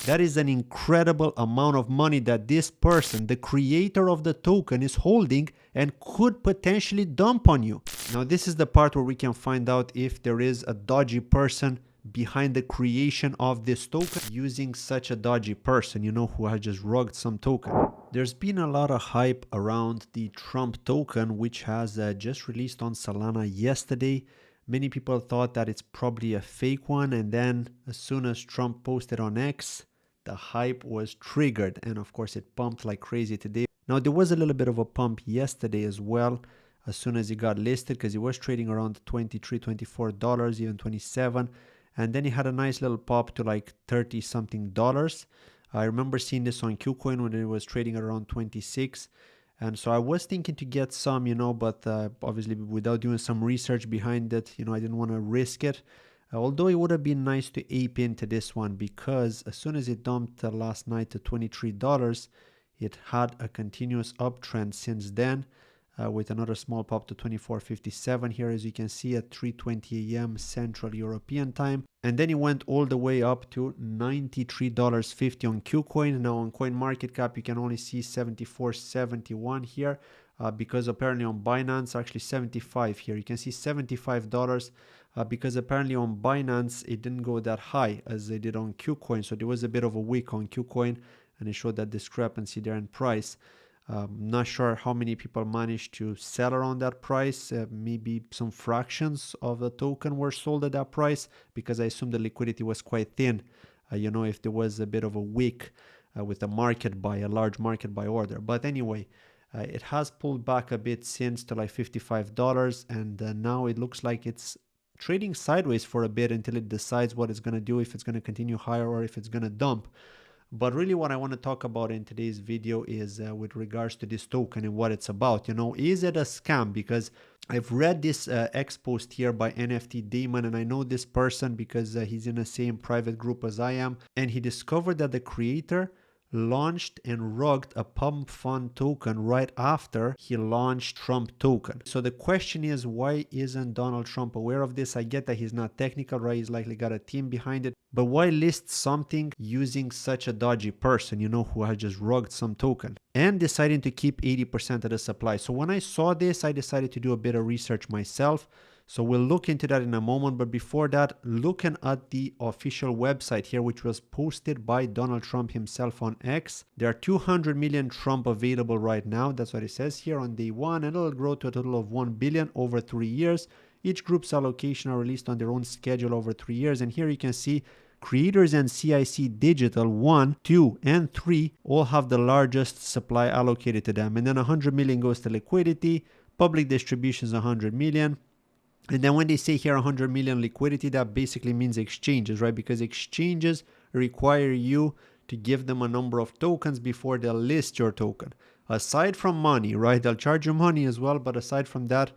That is an incredible amount of money that this person, the creator of the token, is holding and could potentially dump on you. Now, this is the part where we can find out if there is a dodgy person behind the creation of this token using such a dodgy person, who has just rugged some token. There's been a lot of hype around the Trump token, which has just released on Solana yesterday. Many people thought that it's probably a fake one, and then as soon as Trump posted on X, the hype was triggered, and of course it pumped like crazy today. Now, there was a little bit of a pump yesterday as well, as soon as it got listed, because it was trading around $23, $24, even 27, and then it had a nice little pop to like 30 something dollars. I remember seeing this on KuCoin when it was trading at around 26. And so I was thinking to get some, but obviously without doing some research behind it, I didn't want to risk it. Although it would have been nice to ape into this one, because as soon as it dumped last night to $23, it had a continuous uptrend since then, with another small pop to 24.57 here, as you can see, at 3:20 a.m. Central European time. And then it went all the way up to $93.50 on KuCoin. Now on CoinMarketCap, you can only see 74.71 here, because apparently on Binance, actually 75 here. You can see $75, because apparently on Binance, it didn't go that high as they did on KuCoin. So there was a bit of a wick on KuCoin, and it showed that discrepancy there in price. Not sure how many people managed to sell around that price. Maybe some fractions of the token were sold at that price, because I assume the liquidity was quite thin. If there was a bit of a wick with a large market buy order. But anyway, it has pulled back a bit since to like $55, and now it looks like it's trading sideways for a bit until it decides what it's going to do, if it's going to continue higher or if it's going to dump. But really what I want to talk about in today's video is with regards to this token and what it's about. Is it a scam? Because I've read this X post here by NFT Damon, and I know this person because he's in the same private group as I am, and he discovered that the creator launched and rugged a pump fund token right after he launched Trump token. So the question is, why isn't Donald Trump aware of this? I get that he's not technical, right? He's likely got a team behind it, but why list something using such a dodgy person, who has just rugged some token and deciding to keep 80% of the supply? So when I saw this, I decided to do a bit of research myself. So we'll look into that in a moment. But before that, looking at the official website here, which was posted by Donald Trump himself on X, there are 200 million Trump available right now. That's what it says here on day one, and it'll grow to a total of 1 billion over 3 years. Each group's allocation are released on their own schedule over 3 years. And here you can see creators and CIC Digital 1, 2, and 3 all have the largest supply allocated to them. And then 100 million goes to liquidity. Public distribution is 100 million. And then when they say here 100 million liquidity, that basically means exchanges, right? Because exchanges require you to give them a number of tokens before they'll list your token. Aside from money, right? They'll charge you money as well, but aside from that,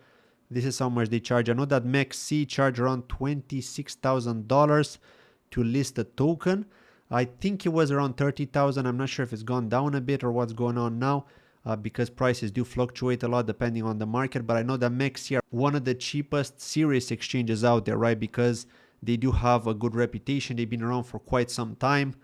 this is how much they charge. I know that MEXC charge around $26,000 to list a token. I think it was around 30,000. I'm not sure if it's gone down a bit or what's going on now. Because prices do fluctuate a lot depending on the market. But I know that MEXC are one of the cheapest serious exchanges out there, right? Because they do have a good reputation. They've been around for quite some time.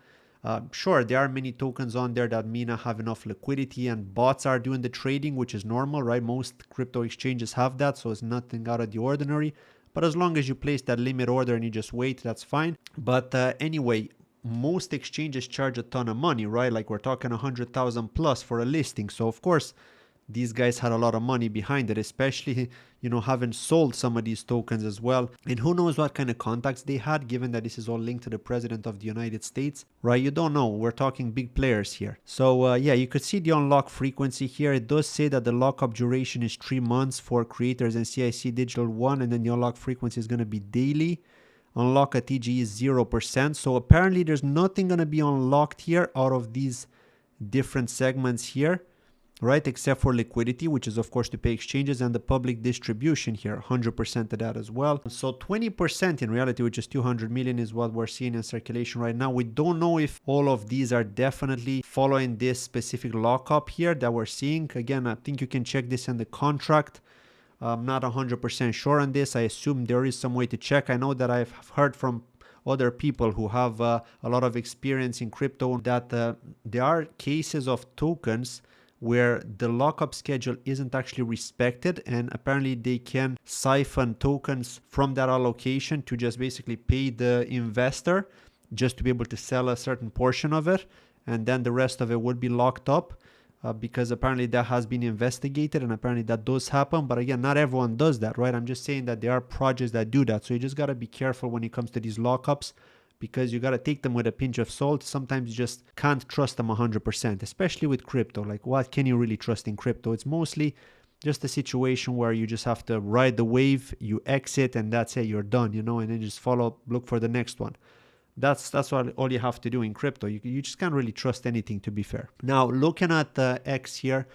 Sure, there are many tokens on there that may not have enough liquidity, and bots are doing the trading, which is normal, right? Most crypto exchanges have that, so it's nothing out of the ordinary. But as long as you place that limit order and you just wait, that's fine. But anyway, most exchanges charge a ton of money, right? Like we're talking 100,000 plus for a listing. So of course, these guys had a lot of money behind it, especially, having sold some of these tokens as well. And who knows what kind of contacts they had, given that this is all linked to the president of the United States, right? You don't know. We're talking big players here. So yeah, you could see the unlock frequency here. It does say that the lockup duration is 3 months for creators and CIC Digital 1, and then the unlock frequency is going to be daily. Unlock at TG is 0%. So apparently there's nothing going to be unlocked here out of these different segments here, right? Except for liquidity, which is of course to pay exchanges, and the public distribution here, 100% of that as well. So 20% in reality, which is 200 million, is what we're seeing in circulation right now. We don't know if all of these are definitely following this specific lockup here that we're seeing. Again, I think you can check this in the contract. I'm not 100% sure on this. I assume there is some way to check. I know that I've heard from other people who have a lot of experience in crypto that there are cases of tokens where the lockup schedule isn't actually respected, and apparently they can siphon tokens from that allocation to just basically pay the investor just to be able to sell a certain portion of it, and then the rest of it would be locked up. Because apparently that has been investigated, and apparently that does happen. But again, not everyone does that, right? I'm just saying that there are projects that do that. So you just got to be careful when it comes to these lockups, because you got to take them with a pinch of salt. Sometimes you just can't trust them 100%, especially with crypto. Like, what can you really trust in crypto? It's mostly just a situation where you just have to ride the wave, you exit, and that's it, you're done, and then just look for the next one. That's all you have to do in crypto. You just can't really trust anything, to be fair. Now, looking at X here,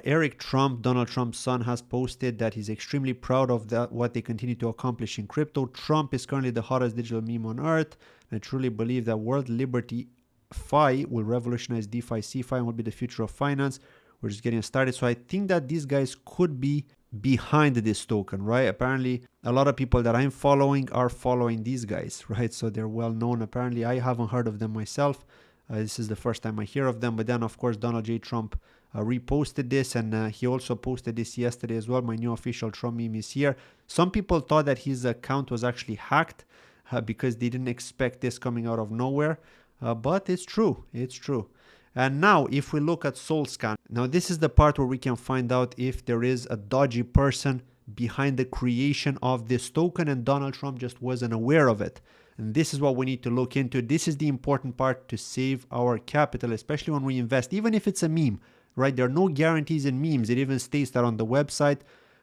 Eric Trump, Donald Trump's son, has posted that he's extremely proud of what they continue to accomplish in crypto. Trump is currently the hottest digital meme on earth. And I truly believe that World Liberty Fi will revolutionize DeFi, CeFi, and will be the future of finance. We're just getting started. So I think that these guys could be behind this token, right? Apparently, a lot of people that I'm following are following these guys, right? So they're well known. Apparently, I haven't heard of them myself. This is the first time I hear of them. But then, of course, Donald J. Trump reposted this, and he also posted this yesterday as well. My new official Trump meme is here. Some people thought that his account was actually hacked because they didn't expect this coming out of nowhere. But it's true. It's true. And now, if we look at SoulScan, now this is the part where we can find out if there is a dodgy person behind the creation of this token and Donald Trump just wasn't aware of it. And this is what we need to look into. This is the important part to save our capital, especially when we invest, even if it's a meme, right? There are no guarantees in memes. It even states that on the website.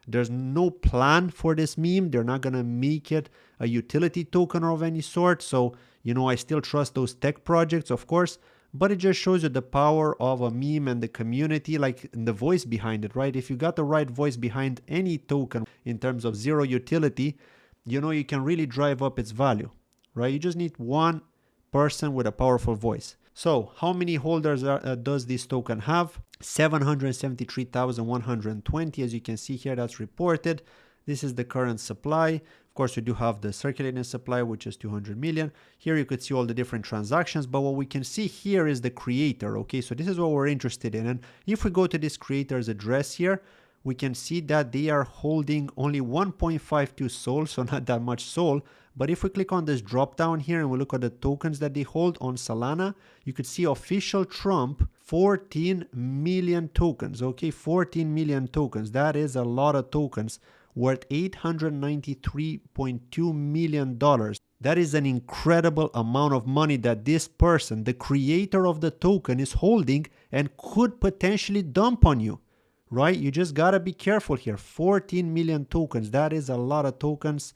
There's no plan for this meme. They're not going to make it a utility token of any sort. So, I still trust those tech projects, of course. But it just shows you the power of a meme and the community, like the voice behind it, right? If you got the right voice behind any token in terms of zero utility, you can really drive up its value, right? You just need one person with a powerful voice. So how many holders does this token have? 773,120. As you can see here, that's reported. This is the current supply. Of course, we do have the circulating supply, which is 200 million. Here you could see all the different transactions, but what we can see here is the creator. Okay, so this is what we're interested in. And if we go to this creator's address here, we can see that they are holding only 1.52 SOL, so not that much SOL. But if we click on this drop down here and we look at the tokens that they hold on Solana, you could see official Trump, 14 million tokens. Okay, 14 million tokens. That is a lot of tokens, worth $893.2 million. That is an incredible amount of money that this person, the creator of the token, is holding and could potentially dump on you, right? You just gotta be careful here. 14 million tokens, that is a lot of tokens.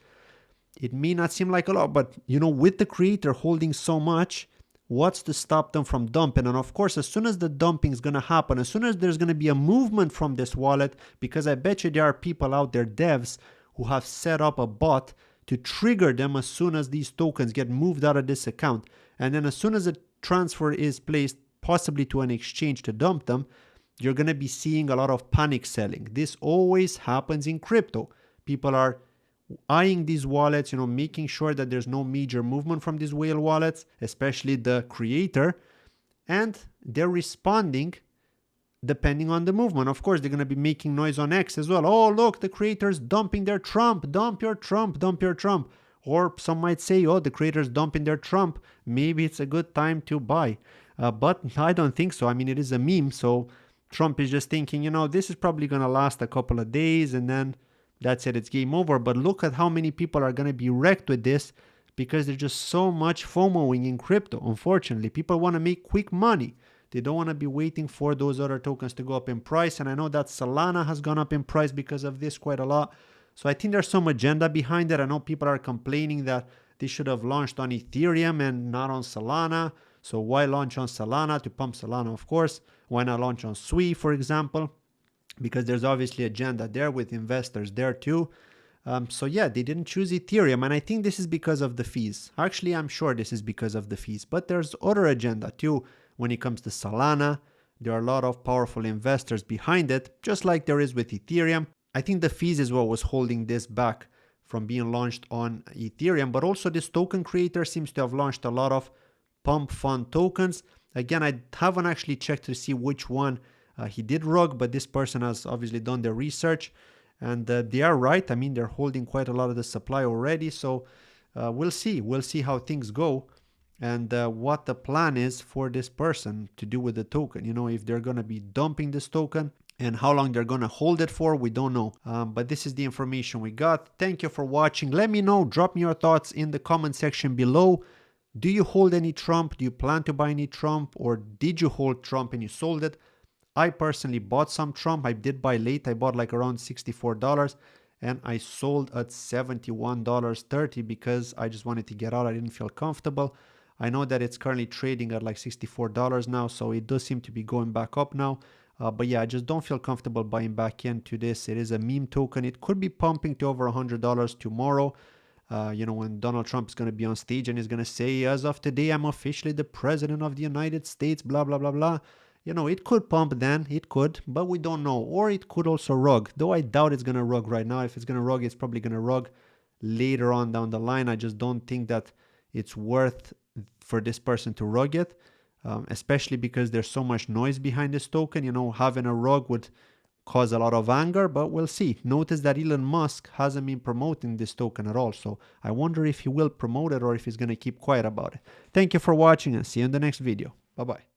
It may not seem like a lot, but with the creator holding so much, what's to stop them from dumping? And of course, as soon as the dumping is going to happen, as soon as there's going to be a movement from this wallet, because I bet you there are people out there, devs, who have set up a bot to trigger them as soon as these tokens get moved out of this account. And then as soon as a transfer is placed, possibly to an exchange to dump them, you're going to be seeing a lot of panic selling. This always happens in crypto. People are eyeing these wallets, making sure that there's no major movement from these whale wallets, especially the creator, and they're responding depending on the movement. Of course, they're going to be making noise on X as well. Oh, look, the creator's dumping their Trump. Dump your Trump, dump your Trump. Or some might say, oh, the creator's dumping their Trump. Maybe it's a good time to buy. But I don't think so. I mean, it is a meme. So Trump is just thinking, this is probably going to last a couple of days and then that's it, it's game over. But look at how many people are going to be wrecked with this because there's just so much FOMOing in crypto. Unfortunately, people want to make quick money. They don't want to be waiting for those other tokens to go up in price. And I know that Solana has gone up in price because of this quite a lot. So I think there's some agenda behind it. I know people are complaining that they should have launched on Ethereum and not on Solana. So why launch on Solana to pump Solana, of course? Why not launch on Sui, for example? Because there's obviously agenda there with investors there too. So yeah, they didn't choose Ethereum. And I think this is because of the fees. Actually, I'm sure this is because of the fees. But there's other agenda too when it comes to Solana. There are a lot of powerful investors behind it, just like there is with Ethereum. I think the fees is what was holding this back from being launched on Ethereum. But also this token creator seems to have launched a lot of pump fund tokens. Again, I haven't actually checked to see which one he did rug, but this person has obviously done their research, and they are right. I mean, they're holding quite a lot of the supply already, so we'll see how things go, and what the plan is for this person to do with the token. You know, if they're going to be dumping this token and how long they're going to hold it for, we don't know. But this is the information we got. Thank you for watching. Let me know, drop me your thoughts in the comment section below. Do you hold any Trump? Do you plan to buy any Trump? Or did you hold Trump and you sold it? I personally bought some Trump. I did buy late. I bought like around $64 and I sold at $71.30 because I just wanted to get out. I didn't feel comfortable. I know that it's currently trading at like $64 now, so it does seem to be going back up now. But yeah, I just don't feel comfortable buying back into this. It is a meme token. It could be pumping to over $100 tomorrow. You know, when Donald Trump is going to be on stage and he's going to say, as of today, I'm officially the president of the United States, blah, blah, blah, blah. You know, it could pump then, it could, but we don't know. Or it could also rug, though I doubt it's going to rug right now. If it's going to rug, it's probably going to rug later on down the line. I just don't think that it's worth for this person to rug it, especially because there's so much noise behind this token. You know, having a rug would cause a lot of anger, but we'll see. Notice that Elon Musk hasn't been promoting this token at all, so I wonder if he will promote it or if he's going to keep quiet about it. Thank you for watching and see you in the next video. Bye-bye.